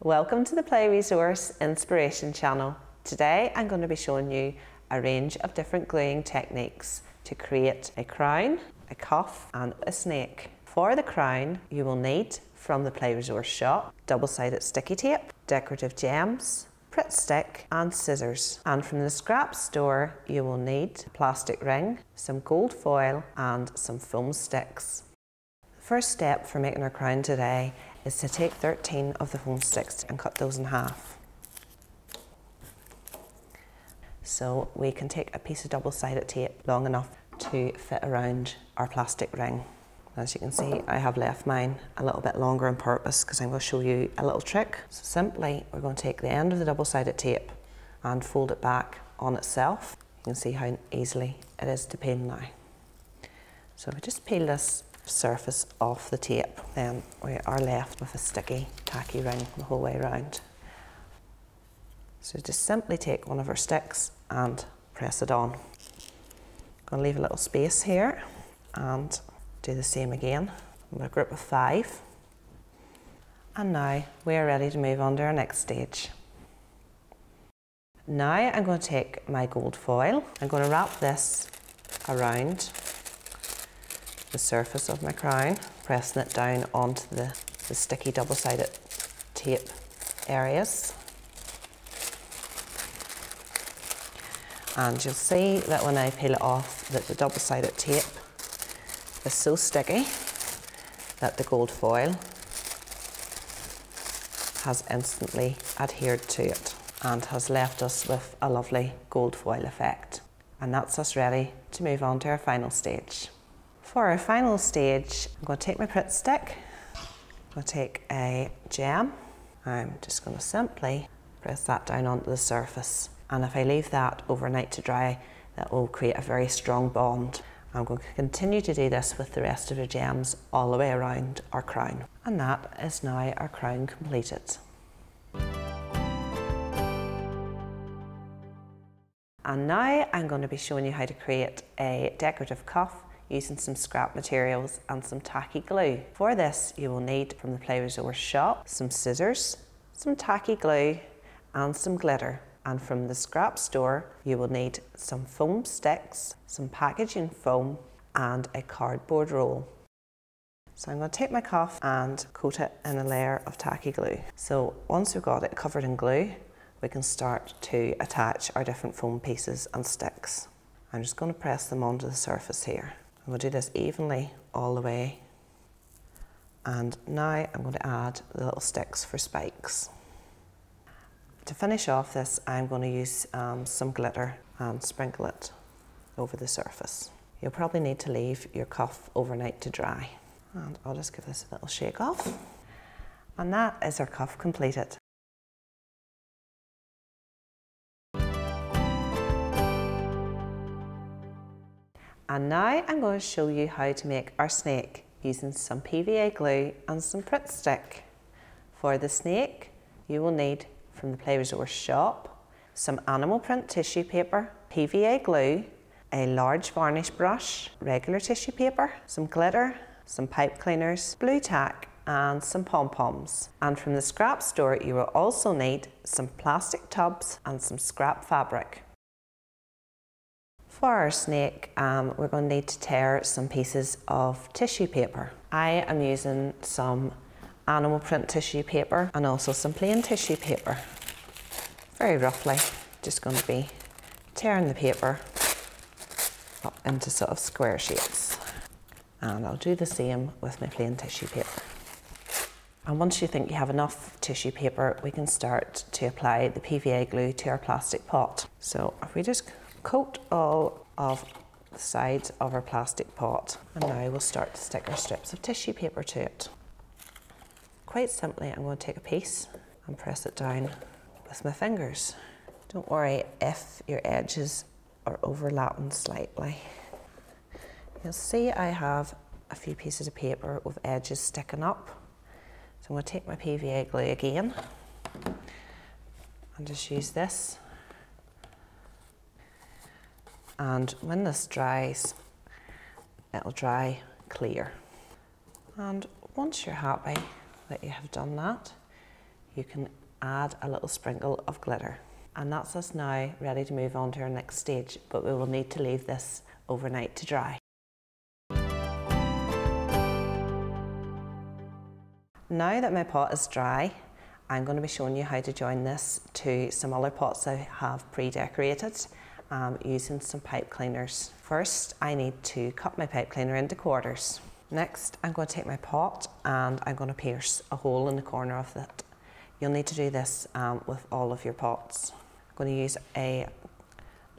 Welcome to the Play Resource Inspiration channel. Today I'm going to be showing you a range of different gluing techniques to create a crown, a cuff and a snake. For the crown you will need from the Play Resource shop double-sided sticky tape, decorative gems, Pritt stick and scissors. And from the scrap store you will need a plastic ring, some gold foil and some foam sticks. The first step for making our crown today is to take 13 of the foam sticks and cut those in half. So we can take a piece of double-sided tape long enough to fit around our plastic ring. As you can see, I have left mine a little bit longer on purpose because I'm going to show you a little trick. So simply we're going to take the end of the double-sided tape and fold it back on itself. You can see how easily it is to peel now. So if we just peel this surface off the tape, then we are left with a sticky, tacky ring the whole way around. So just simply take one of our sticks and press it on. I'm going to leave a little space here and do the same again. I'm going to group of 5. And now we are ready to move on to our next stage. Now I'm going to take my gold foil. I'm going to wrap this around the surface of my crown, pressing it down onto the sticky double-sided tape areas. And you'll see that when I peel it off that the double-sided tape is so sticky that the gold foil has instantly adhered to it and has left us with a lovely gold foil effect. And that's us ready to move on to our final stage. For our final stage, I'm going to take my Pritt stick, I'm going to take a gem, I'm just going to simply press that down onto the surface, and if I leave that overnight to dry, that will create a very strong bond. I'm going to continue to do this with the rest of the gems all the way around our crown. And that is now our crown completed. And now I'm going to be showing you how to create a decorative cuff using some scrap materials and some tacky glue. For this you will need from the Play Resource shop some scissors, some tacky glue and some glitter. And from the scrap store you will need some foam sticks, some packaging foam and a cardboard roll. So I'm going to take my cuff and coat it in a layer of tacky glue. So once we've got it covered in glue, we can start to attach our different foam pieces and sticks. I'm just going to press them onto the surface here. I'm going to do this evenly all the way. And now I'm going to add the little sticks for spikes. To finish off this, I'm going to use some glitter and sprinkle it over the surface. You'll probably need to leave your cuff overnight to dry. And I'll just give this a little shake off. And that is our cuff completed. And now I'm going to show you how to make our snake using some PVA glue and some Pritt stick. For the snake, you will need from the Play Resource shop some animal print tissue paper, PVA glue, a large varnish brush, regular tissue paper, some glitter, some pipe cleaners, blue tack and some pom-poms. And from the scrap store you will also need some plastic tubs and some scrap fabric. For our snake, we're going to need to tear some pieces of tissue paper. I am using some animal print tissue paper and also some plain tissue paper. Very roughly, just going to be tearing the paper up into sort of square shapes. And I'll do the same with my plain tissue paper. And once you think you have enough tissue paper, we can start to apply the PVA glue to our plastic pot. So if we just coat all of the sides of our plastic pot, and now we'll start to stick our strips of tissue paper to it. Quite simply, I'm going to take a piece and press it down with my fingers. Don't worry if your edges are overlapping slightly. You'll see I have a few pieces of paper with edges sticking up. So I'm going to take my PVA glue again and just use this. And when this dries, it'll dry clear. And once you're happy that you have done that, you can add a little sprinkle of glitter. And that's us now ready to move on to our next stage, but we will need to leave this overnight to dry. Now that my pot is dry, I'm going to be showing you how to join this to some other pots I have pre-decorated using some pipe cleaners. First, I need to cut my pipe cleaner into quarters. Next, I'm going to take my pot and I'm going to pierce a hole in the corner of it. You'll need to do this with all of your pots. I'm going to use a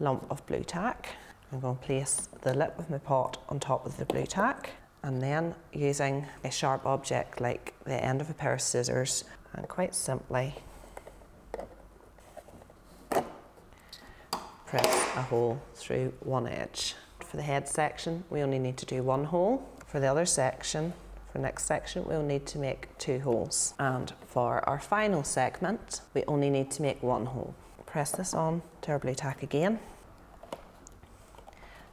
lump of blue tack. I'm going to place the lip of my pot on top of the blue tack, and then using a sharp object like the end of a pair of scissors, and quite simply press a hole through one edge. For the head section, we only need to do one hole. For the other section, for the next section, we'll need to make 2 holes. And for our final segment, we only need to make 1 hole. Press this on to our blue tack again.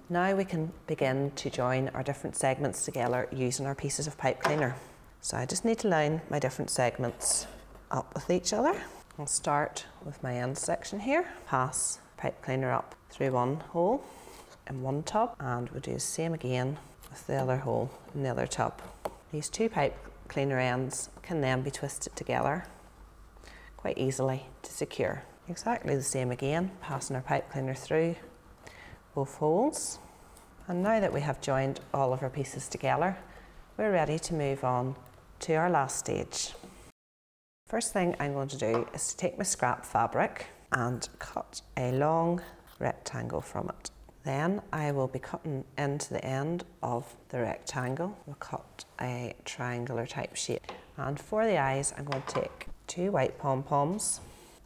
Now we can begin to join our different segments together using our pieces of pipe cleaner. So I just need to line my different segments up with each other. I'll start with my end section here, pass pipe cleaner up through one hole in one tub, and we'll do the same again with the other hole in the other tub. These 2 pipe cleaner ends can then be twisted together quite easily to secure. Exactly the same again, passing our pipe cleaner through both holes. And now that we have joined all of our pieces together, we're ready to move on to our last stage. First thing I'm going to do is to take my scrap fabric and cut a long rectangle from it. Then I will be cutting into the end of the rectangle. We'll cut a triangular type shape. And for the eyes, I'm going to take 2 white pom-poms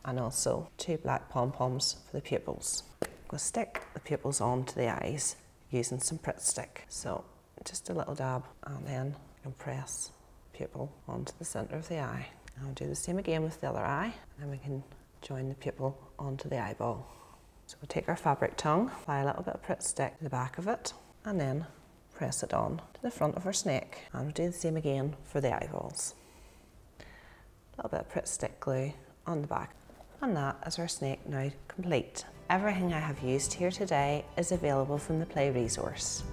and also 2 black pom-poms for the pupils. We'll stick the pupils onto the eyes using some Pritt stick. So just a little dab, and then you can press the pupil onto the centre of the eye. And I'll do the same again with the other eye, and we can join the pupil onto the eyeball. So we'll take our fabric tongue, apply a little bit of Pritt stick to the back of it, and then press it on to the front of our snake. And we'll do the same again for the eyeballs. A little bit of Pritt stick glue on the back. And that is our snake now complete. Everything I have used here today is available from the Play resource.